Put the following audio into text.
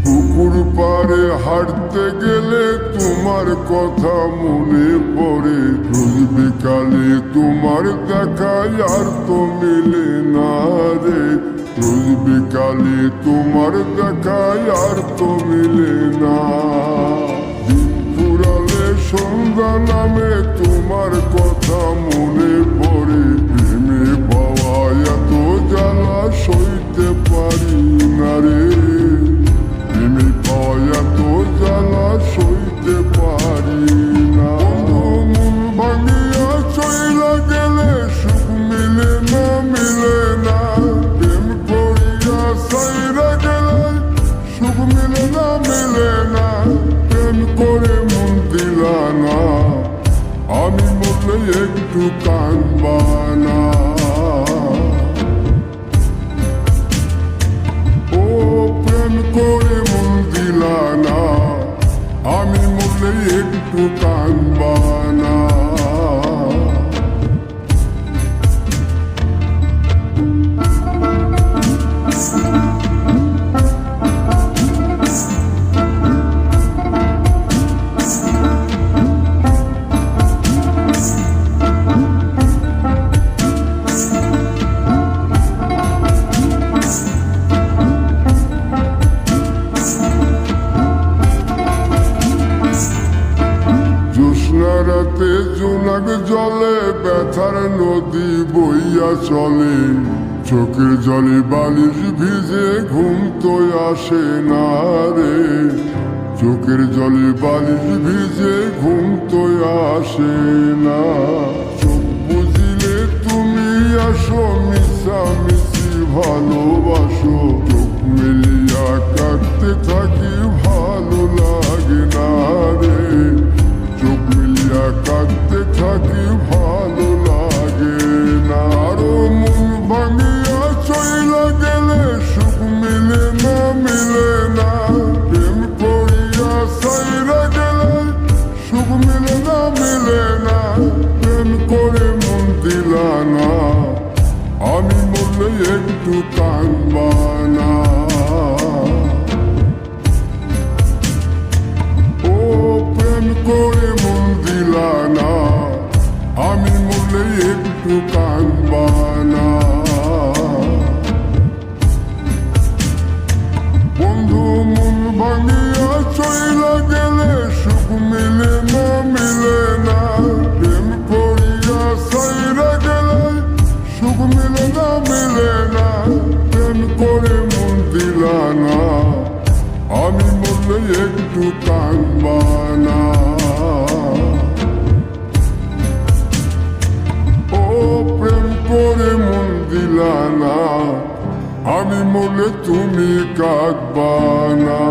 পুকুর পাড়ে হাঁটতে গেলে তোমার কথা মনে পড়ে, রোজ বিকালে তোমার দেখা আর তো মিলে না রে, রোজ বিকালে তোমার দেখা আর তো মিলে না। দিন ফুরালে সন্ধ্যা নামে তোমার কথা মনে পড়ে, প্রেমে পাওয়া এত জ্বালা সইতে পারি না রে, প্রেমে পাওয়া এত জ্বালা সইতে পারি না। মন ভাঙিয়া চইলা গেলে সুখ মিলে না, মিলে না, প্রেম করিয়া সাইরা গেলে সুখ মিলে না, মিলে না, প্রেম করে মন দিলা না, আমি মরলে একটু কাঁদবা না। ও প্রেম করে মন দিলা না, আমি মরলে একটু কাঁদবা না। রাতে জোনাক জলে ব্যথার নদী বইয়া চলে, চোখের জলে বালিশ ভিজে ঘুম তো আসে না রে, চোখের জলে বালিশ ভিজে ঘুম তো আসে না। চোখ বুঝিলে তুমি আসো, মিশামিশি ভালোবাসো, চোখ মেলিয়া কাঁদতে থাকি ভালো লাগে না রে, চোখ মিলিয়া কাঁদতে থাকি ভালো লাগে না। আরো মন ভাঙিয়া চইলা গেলে সুখ মিলে না, মিলে না, প্রেম করিয়া সাইরা গেলে সুখ মিলে না, মিলে না, প্রেম করে মন দিলা না, আমি মরলে একটু কাঁদবা না। ও প্রেম করে মন দিলা না, আমি মরলে একটু কাঁদবা না। বন্ধু মন ভাঙিয়া চইলা গেলে সুখ মিলে না, মিলে না, প্রেম করিয়া সাইরা গেলে সুখ মিলে না, মিলে না, প্রেম করে মন দিলা না, আমি মরলে একটু কাঁদবা না। ও প্রেম করে মন দিলা না, আমি মরলে তুমি কাঁদবা না।